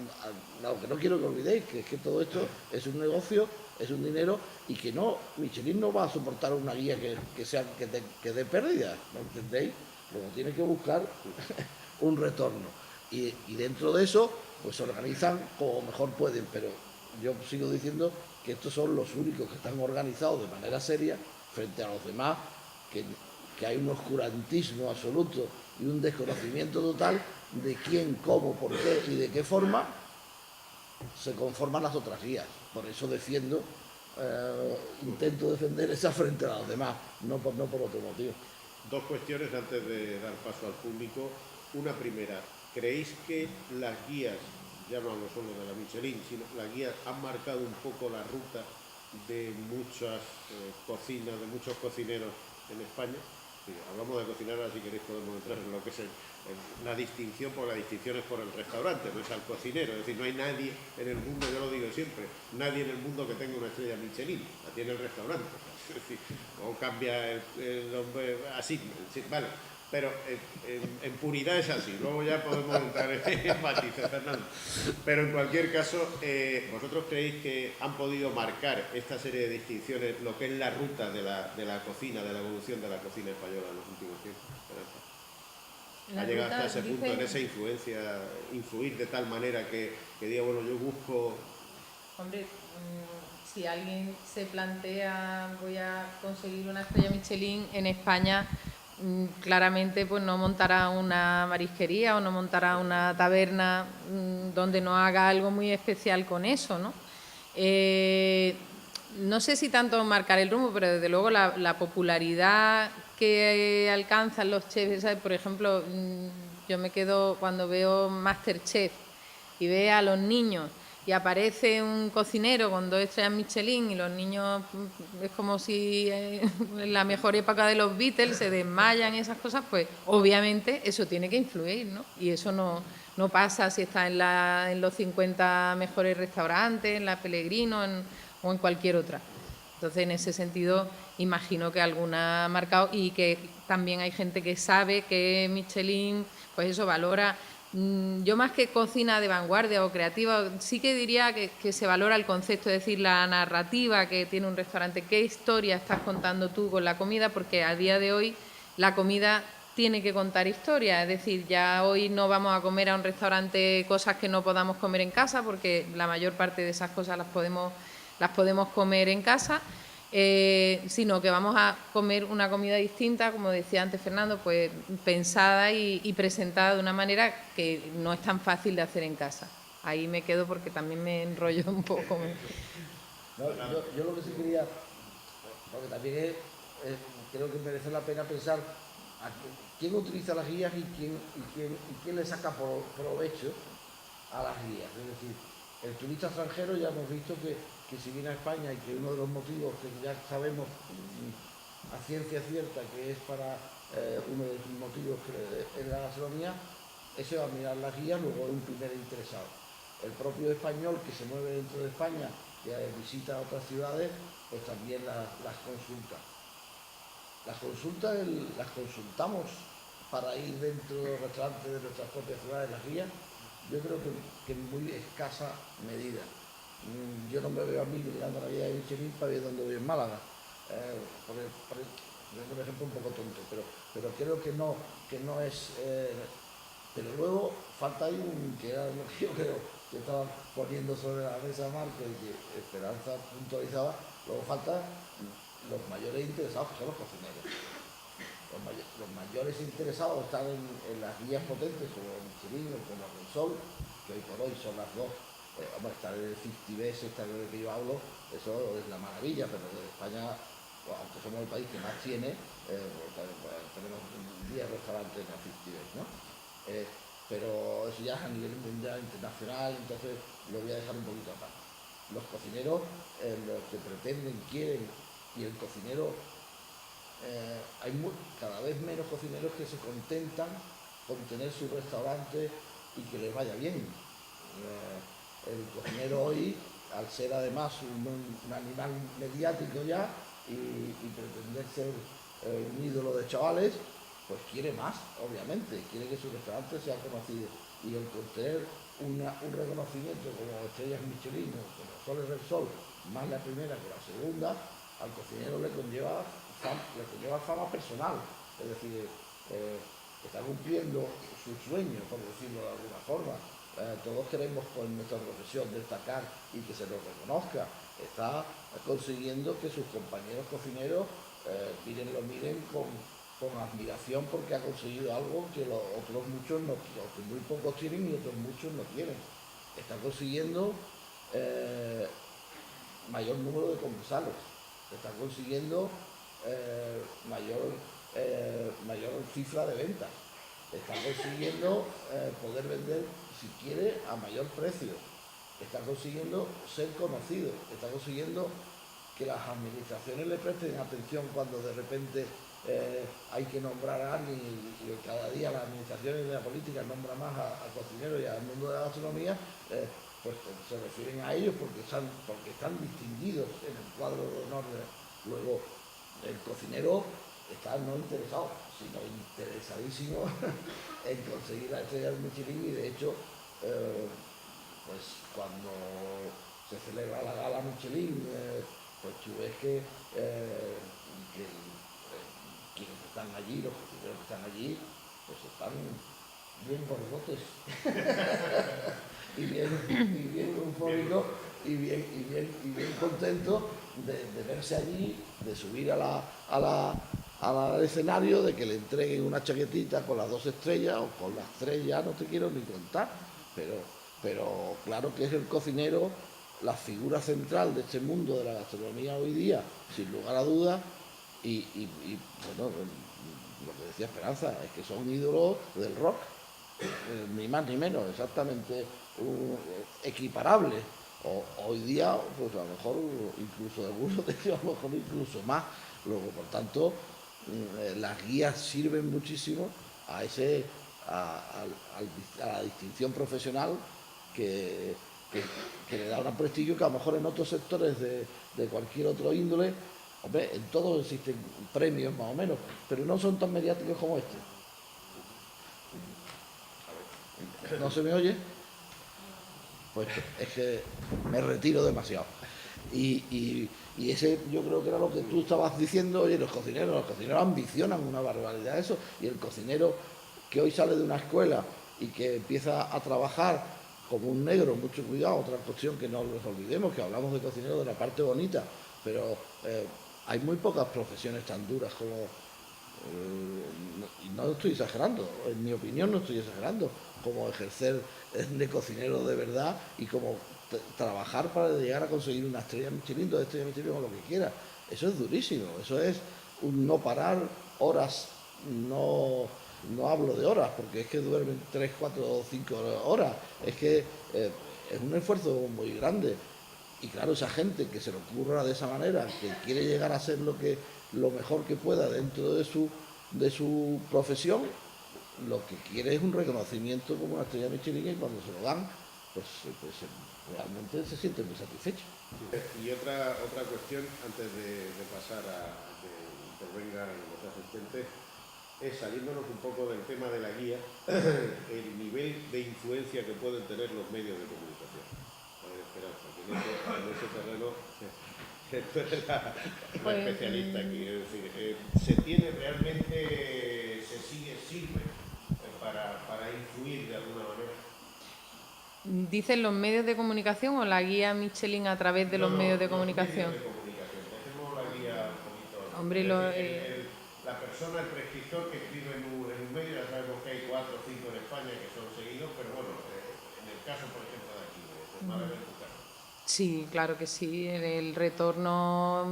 lo que no quiero que olvidéis, que es que todo esto es un negocio, es un dinero, y que Michelin no va a soportar una guía que dé pérdida, ¿no entendéis? Luego tiene que buscar un retorno, y dentro de eso pues se organizan como mejor pueden, pero yo sigo diciendo que estos son los únicos que están organizados de manera seria frente a los demás, que hay un oscurantismo absoluto y un desconocimiento total de quién, cómo, por qué y de qué forma se conforman las otras guías. Por eso intento defender esa frente a los demás, no por otro motivo. Dos cuestiones antes de dar paso al público. Una primera, ¿creéis que las guías, ya no hablo solo de la Michelin, sino las guías han marcado un poco la ruta de muchas cocinas, de muchos cocineros en España? Sí, hablamos de cocinar, ahora si queréis podemos entrar en lo que es la distinción, porque la distinción es por el restaurante, no es al cocinero. Es decir, no hay nadie en el mundo, yo lo digo siempre, nadie en el mundo que tenga una estrella Michelin, la tiene el restaurante. Es decir, o cambia el nombre así, vale. Pero en puridad es así, luego ya podemos entrar en matices, Fernando. Pero en cualquier caso, ¿vosotros creéis que han podido marcar esta serie de distinciones lo que es la ruta de la cocina, de la evolución de la cocina española en los últimos tiempos? ¿Ha llegado hasta ese punto, en esa influencia, influir de tal manera que diga, bueno, yo busco... Hombre, si alguien se plantea, voy a conseguir una estrella Michelin en España, claramente pues no montará una marisquería o no montará una taberna donde no haga algo muy especial con eso, ¿no? No sé si tanto marcar el rumbo, pero desde luego la popularidad que alcanzan los chefs, ¿sabes? Por ejemplo, yo me quedo cuando veo Masterchef y veo a los niños y aparece un cocinero con 2 estrellas Michelin y los niños es como si en la mejor época de los Beatles se desmayan y esas cosas, pues obviamente eso tiene que influir, ¿no? Y eso no pasa si está en los 50 mejores restaurantes, en la Pellegrino o en cualquier otra. Entonces, en ese sentido, imagino que alguna ha marcado, y que también hay gente que sabe que Michelin, pues eso, valora Yo más que cocina de vanguardia o creativa, sí que diría que se valora el concepto, es decir, la narrativa que tiene un restaurante, qué historia estás contando tú con la comida, porque a día de hoy la comida tiene que contar historia, es decir, ya hoy no vamos a comer a un restaurante cosas que no podamos comer en casa, porque la mayor parte de esas cosas las podemos comer en casa. Sino que vamos a comer una comida distinta, como decía antes Fernando, pues pensada y presentada de una manera que no es tan fácil de hacer en casa. Ahí me quedo porque también me enrollo un poco. No, yo lo que sí quería, porque también creo que merece la pena pensar a quién utiliza las guías y quién le saca provecho a las guías. Es decir, el turista extranjero ya hemos visto que si viene a España y que uno de los motivos que ya sabemos a ciencia cierta que es para uno de los motivos que es la gastronomía, ese va a mirar las guías, luego es un primer interesado. El propio español que se mueve dentro de España y visita otras ciudades, pues también las consulta. Las consultamos para ir dentro de los restaurantes de nuestras propias ciudades, las guías, yo creo que en muy escasa medida. Yo no me veo a mí mirando la guía de Michelin para ver dónde voy en Málaga. Por ejemplo, un poco tonto, pero creo que no es... pero luego falta ahí que era lo que yo creo que estaba poniendo sobre la mesa Marco y que Esperanza puntualizaba, luego falta los mayores interesados, que son los cocineros. Los mayores interesados están en las guías potentes como Michelin o como Repsol, que hoy por hoy son las dos. Estar en el 50 Best, estar en el que yo hablo, eso es la maravilla, pero en España, aunque somos el país que más tiene, tenemos 10 restaurantes en el 50 Best, ¿no? Pero eso ya es a nivel mundial, internacional, entonces lo voy a dejar un poquito aparte. Los cocineros, los que pretenden, quieren, y el cocinero, hay cada vez menos cocineros que se contentan con tener su restaurante y que les vaya bien. El cocinero hoy, al ser además un animal mediático ya y pretender ser un ídolo de chavales, pues quiere más, obviamente, quiere que su restaurante sea conocido. Y el tener un reconocimiento como estrellas Michelin o como Sol Repsol, más la primera que la segunda, al cocinero le conlleva fama personal. Es decir, está cumpliendo su sueño, por decirlo de alguna forma. Todos queremos con nuestra profesión destacar y que se nos reconozca. Está consiguiendo que sus compañeros cocineros lo miren con admiración porque ha conseguido algo que otros muchos no, que muy pocos tienen y otros muchos no tienen. Está consiguiendo mayor número de comensales. Está consiguiendo mayor cifra de ventas. Está consiguiendo poder vender, si quiere, a mayor precio. Está consiguiendo ser conocido. Está consiguiendo que las administraciones le presten atención cuando de repente hay que nombrar a alguien y cada día las administraciones de la política nombran más a cocineros y al mundo de la gastronomía, pues se refieren a ellos porque están distinguidos en el cuadro de honor. Luego, el cocinero está no interesado, sino interesadísimo en conseguir la estrella del Michelin y de hecho, pues cuando se celebra la gala Michelin, pues tú ves que quienes están allí, los cocineros que están allí, pues están bien gordotes y bien eufóricos y bien contentos de verse allí, de subir al escenario, de que le entreguen una chaquetita con las 2 estrellas o con las 3, ya no te quiero ni contar, pero claro que es el cocinero la figura central de este mundo de la gastronomía hoy día, sin lugar a dudas, y bueno, lo que decía Esperanza, es que son ídolos del rock, ni más ni menos, exactamente equiparables. Hoy día, pues a lo mejor incluso algunos de ellos, a lo mejor incluso más. Luego, por tanto, las guías sirven muchísimo a la distinción profesional que le da un prestigio que a lo mejor en otros sectores de cualquier otro índole, hombre, en todos existen premios más o menos, pero no son tan mediáticos como este. ¿No se me oye? Pues es que me retiro demasiado. Y ese yo creo que era lo que tú estabas diciendo. Oye, los cocineros ambicionan una barbaridad eso. Y el cocinero que hoy sale de una escuela y que empieza a trabajar como un negro, mucho cuidado, otra cuestión que no nos olvidemos, que hablamos de cocinero de la parte bonita, pero hay muy pocas profesiones tan duras como, y no estoy exagerando, en mi opinión no estoy exagerando, como ejercer de cocinero de verdad y como trabajar para llegar a conseguir una estrella Michelin, 2 estrellas Michelin o lo que quiera. Eso es durísimo, eso es un no parar horas, no hablo de horas, porque es que duermen 3, 4 o 5 horas, es que es un esfuerzo muy grande. Y claro, esa gente que se le ocurra de esa manera, que quiere llegar a ser lo mejor que pueda dentro de su profesión, lo que quiere es un reconocimiento como una estrella Michelin, y cuando se lo dan, pues realmente se siente muy satisfecho. Y otra cuestión, antes de pasar a que intervengan los asistentes, es, saliéndonos un poco del tema de la guía, el nivel de influencia que pueden tener los medios de comunicación. Esperanza, que en ese terreno tú eres la especialista aquí. Es decir, ¿se tiene realmente, sirve para influir de alguna manera? ¿Dicen los medios de comunicación o la guía Michelin a través de los medios de comunicación? Los medios de comunicación. Dejemos la guía un poquito. Hombre, La persona, el prescriptor que escribe en un medio, ya sabemos que hay 4 o 5 en España que son seguidos, pero bueno, en el caso, por ejemplo, de aquí, de Málaga, en tu caso. Sí, claro que sí. El retorno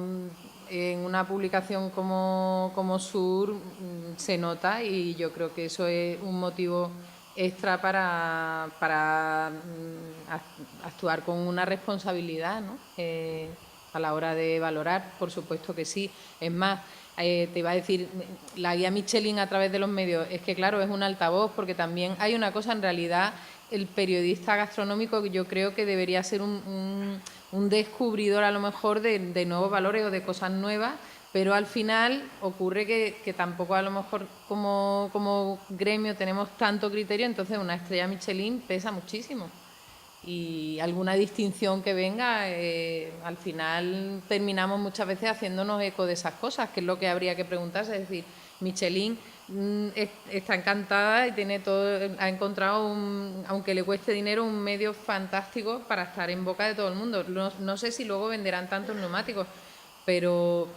en una publicación como Sur se nota, y yo creo que eso es un motivo extra para actuar con una responsabilidad, ¿no? A la hora de valorar, por supuesto que sí. Es más, te iba a decir, la guía Michelin a través de los medios, es que claro, es un altavoz, porque también hay una cosa, en realidad, el periodista gastronómico, que yo creo que debería ser un descubridor a lo mejor de nuevos valores o de cosas nuevas, pero al final ocurre que tampoco a lo mejor como gremio tenemos tanto criterio, entonces una estrella Michelin pesa muchísimo. Y alguna distinción que venga, al final terminamos muchas veces haciéndonos eco de esas cosas, que es lo que habría que preguntarse. Es decir, Michelin está encantada y tiene todo, ha encontrado, aunque le cueste dinero, un medio fantástico para estar en boca de todo el mundo. No sé si luego venderán tantos neumáticos, pero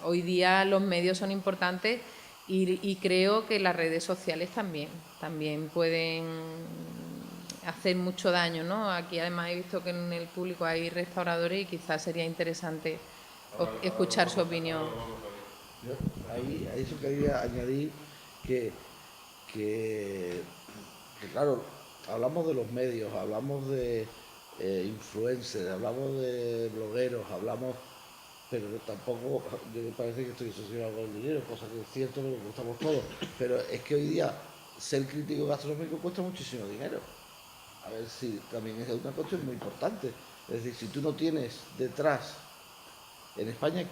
hoy día los medios son importantes, y creo que las redes sociales también pueden hacer mucho daño, ¿no? Aquí además he visto que en el público hay restauradores y quizás sería interesante escuchar su opinión. Yo ahí a eso quería añadir que claro, hablamos de los medios, hablamos de influencers, hablamos de blogueros, pero tampoco, me parece que estoy asociado con el dinero, cosa que es cierto, lo que gustamos todos, pero es que hoy día ser crítico gastronómico cuesta muchísimo dinero. A ver si también es una cuestión muy importante. Es decir, si tú no tienes detrás, en España, ¿a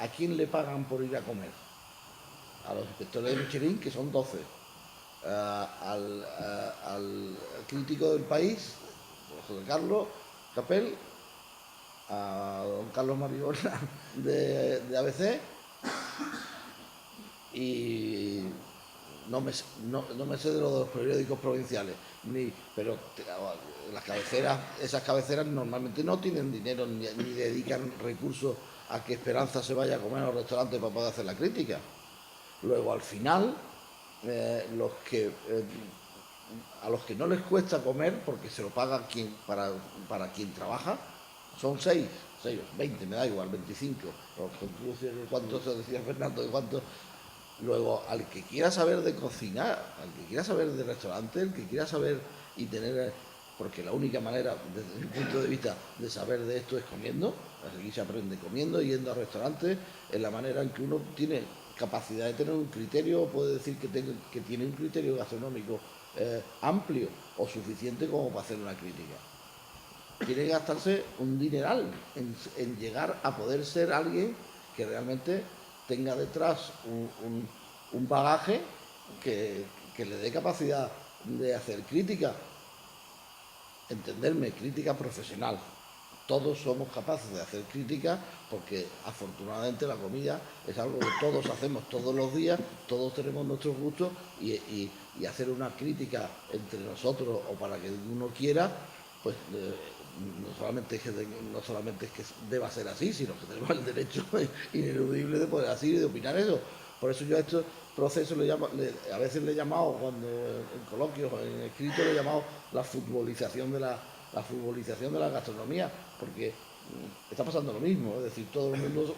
quién le pagan por ir a comer? A los inspectores de Michelin, que son 12. Al crítico del país, José Carlos Capel, a don Carlos Maribola de ABC, y no me sé de los periódicos provinciales, pero esas cabeceras normalmente no tienen dinero ni dedican recursos a que Esperanza se vaya a comer a los restaurantes para poder hacer la crítica. Luego, al final, a los que no les cuesta comer, porque se lo paga para quien trabaja, son 6, 20, me da igual, 25. ¿Cuánto se decía Fernando? ¿Cuánto? Luego, al que quiera saber de cocinar, al que quiera saber de restaurante, el que quiera saber y tener... Porque la única manera, desde mi punto de vista, de saber de esto es comiendo. Aquí se aprende comiendo, yendo a restaurantes, es la manera en que uno tiene capacidad de tener un criterio, puede decir que tiene un criterio gastronómico amplio o suficiente como para hacer una crítica. Tiene que gastarse un dineral en llegar a poder ser alguien que realmente tenga detrás un bagaje que que le dé capacidad de hacer crítica, entenderme, crítica profesional. Todos somos capaces de hacer crítica porque afortunadamente la comida es algo que todos hacemos todos los días, todos tenemos nuestros gustos y hacer una crítica entre nosotros o para que uno quiera, pues no solamente es que deba ser así, sino que tenemos el derecho ineludible de poder así y de opinar eso. Por eso yo a estos procesos a veces le he llamado, cuando en coloquios o en escrito, le he llamado la futbolización de la gastronomía, porque está pasando lo mismo, es decir, todo el mundo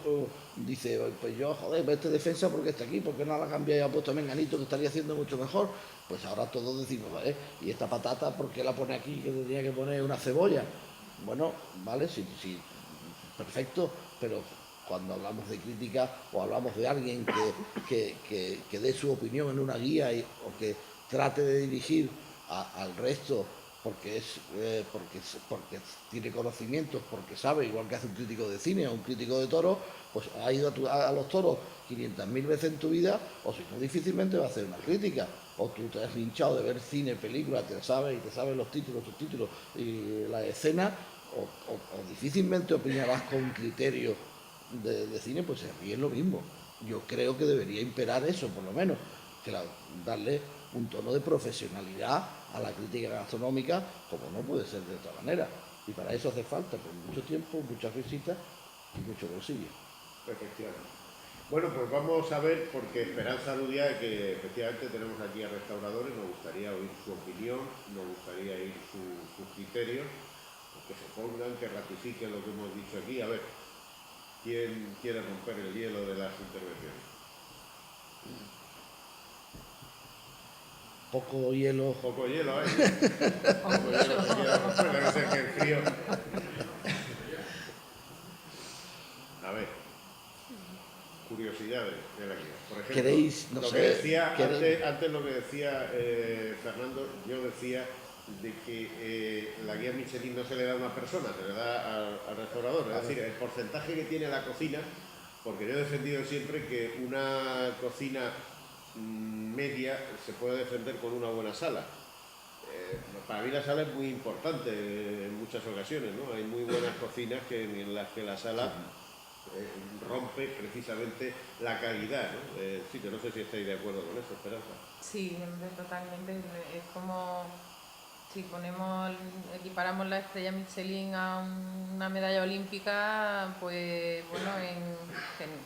dice, pues yo, joder, este defensa porque está aquí, porque no la cambia y ha puesto a Menganito que estaría haciendo mucho mejor. Pues ahora todos decimos, vale, y esta patata, ¿por qué la pone aquí que tenía que poner una cebolla? Bueno, vale, sí, perfecto, pero cuando hablamos de crítica o hablamos de alguien que dé su opinión en una guía o que trate de dirigir al resto porque tiene conocimientos, porque sabe, igual que hace un crítico de cine o un crítico de toros, pues ha ido a los toros 500.000 veces en tu vida, o si no, difícilmente va a hacer una crítica. O tú te has hinchado de ver cine, películas, te sabes los títulos, subtítulos y la escena, o difícilmente opinarás con criterio de cine, pues es lo mismo. Yo creo que debería imperar eso, por lo menos, darle un tono de profesionalidad a la crítica gastronómica, como no puede ser de otra manera. Y para eso hace falta pues, mucho tiempo, muchas visitas y mucho bolsillo. Efectivamente. Bueno, pues vamos a ver, porque Esperanza aludía que efectivamente tenemos aquí a restauradores, nos gustaría oír su opinión, nos gustaría oír sus criterios, que se pongan, que ratifiquen lo que hemos dicho aquí. A ver, ¿quién quiere romper el hielo de las intervenciones? Poco hielo. Poco hielo, ¿eh? Poco hielo, se quiere romper, debe ser que el frío... A ver, curiosidades de la guía. Por ejemplo, ¿Queréis, no lo sé, que decía, ¿queréis? antes lo que decía Fernando, yo decía de que la guía Michelin no se le da a una persona, se le da al restaurador. Es decir, el porcentaje que tiene la cocina, porque yo he defendido siempre que una cocina media se puede defender con una buena sala. Para mí la sala es muy importante en muchas ocasiones, ¿no? Hay muy buenas cocinas en las que la sala rompe precisamente la calidad, ¿no? Sí, que no sé si estáis de acuerdo con eso, Esperanza. Sí, totalmente. Es como si equiparamos la estrella Michelin a una medalla olímpica, pues bueno,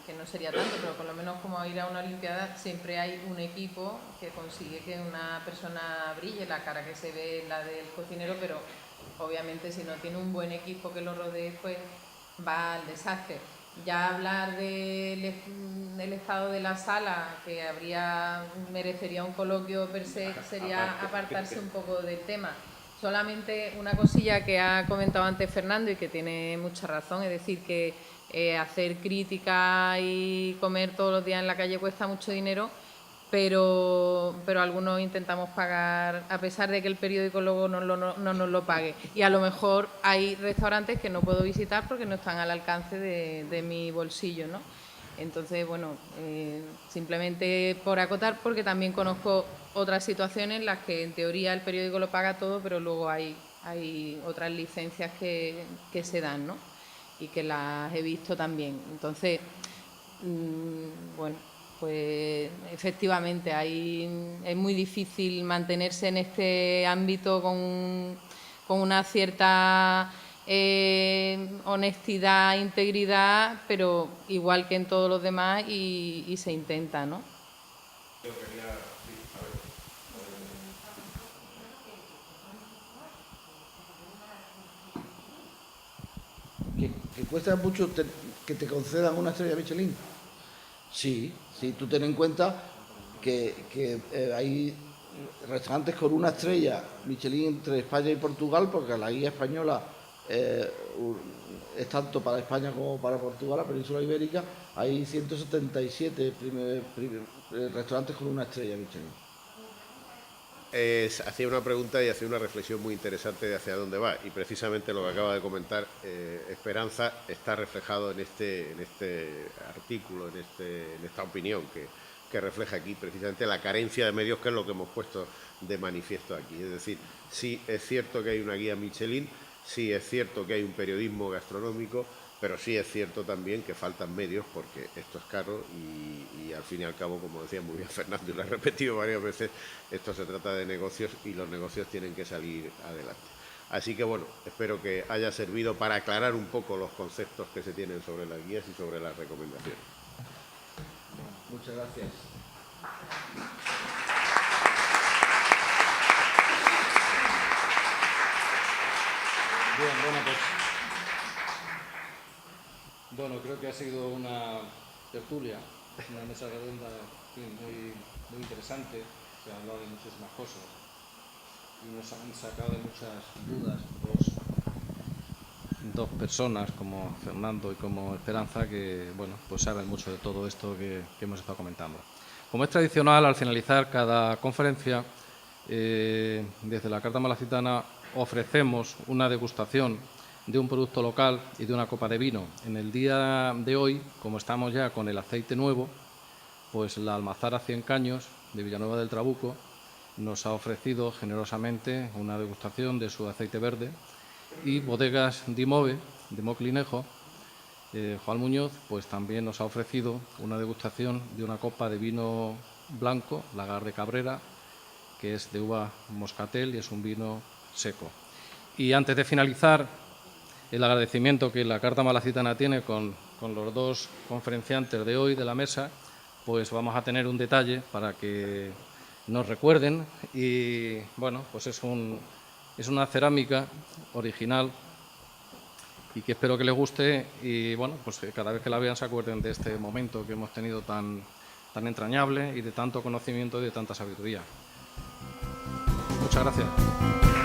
que no sería tanto, pero por lo menos como ir a una olimpiada siempre hay un equipo que consigue que una persona brille, la cara que se ve es la del cocinero, pero obviamente si no tiene un buen equipo que lo rodee, pues va al desastre. Ya hablar del estado de la sala, que merecería un coloquio per se, sería apartarse un poco del tema. Solamente una cosilla que ha comentado antes Fernando y que tiene mucha razón, es decir, que hacer crítica y comer todos los días en la calle cuesta mucho dinero, pero algunos intentamos pagar, a pesar de que el periódico luego no nos lo pague. Y a lo mejor hay restaurantes que no puedo visitar porque no están al alcance de mi bolsillo, ¿no? Entonces, bueno, simplemente por acotar, porque también conozco otras situaciones en las que en teoría el periódico lo paga todo, pero luego hay otras licencias que se dan, ¿no? Y que las he visto también. Entonces, bueno, pues efectivamente es muy difícil mantenerse en este ámbito con una cierta honestidad, integridad, pero igual que en todos los demás y se intenta, ¿no? Yo quería, sí, a ver. Que cuesta mucho que te concedan una estrella Michelin. Sí, tú ten en cuenta que hay restaurantes con una estrella Michelin entre España y Portugal, porque la guía española es tanto para España como para Portugal, la península ibérica. Hay 177 restaurantes con una estrella Michelin. Hacía una pregunta y hacía una reflexión muy interesante de hacia dónde va, y precisamente lo que acaba de comentar Esperanza está reflejado en este artículo, en esta opinión que que refleja aquí precisamente la carencia de medios, que es lo que hemos puesto de manifiesto aquí. Es decir, sí es cierto que hay una guía Michelin, sí es cierto que hay un periodismo gastronómico, pero sí es cierto también que faltan medios, porque esto es caro y al fin y al cabo, como decía muy bien Fernando y lo he repetido varias veces, esto se trata de negocios y los negocios tienen que salir adelante. Así que bueno, espero que haya servido para aclarar un poco los conceptos que se tienen sobre las guías y sobre las recomendaciones. Muchas gracias. Bien, bueno, creo que ha sido una tertulia, una mesa redonda muy interesante. Se ha hablado de muchísimas cosas y nos han sacado de muchas dudas dos personas como Fernando y como Esperanza, que bueno, pues saben mucho de todo esto que hemos estado comentando. Como es tradicional, al finalizar cada conferencia, desde la Carta Malacitana ofrecemos una degustación de un producto local y de una copa de vino. En el día de hoy, como estamos ya con el aceite nuevo, pues la Almazara 100 Caños de Villanueva del Trabuco nos ha ofrecido generosamente una degustación de su aceite verde, y Bodegas Dimove de Moclinejo, Juan Muñoz, pues también nos ha ofrecido una degustación de una copa de vino blanco, Lagar de Cabrera, que es de uva moscatel y es un vino seco. Y antes de finalizar, el agradecimiento que la Carta Malacitana tiene con los dos conferenciantes de hoy de la mesa, pues vamos a tener un detalle para que nos recuerden. Y bueno, pues es una cerámica original y que espero que les guste, y bueno, pues que cada vez que la vean se acuerden de este momento que hemos tenido tan entrañable y de tanto conocimiento y de tanta sabiduría. Muchas gracias.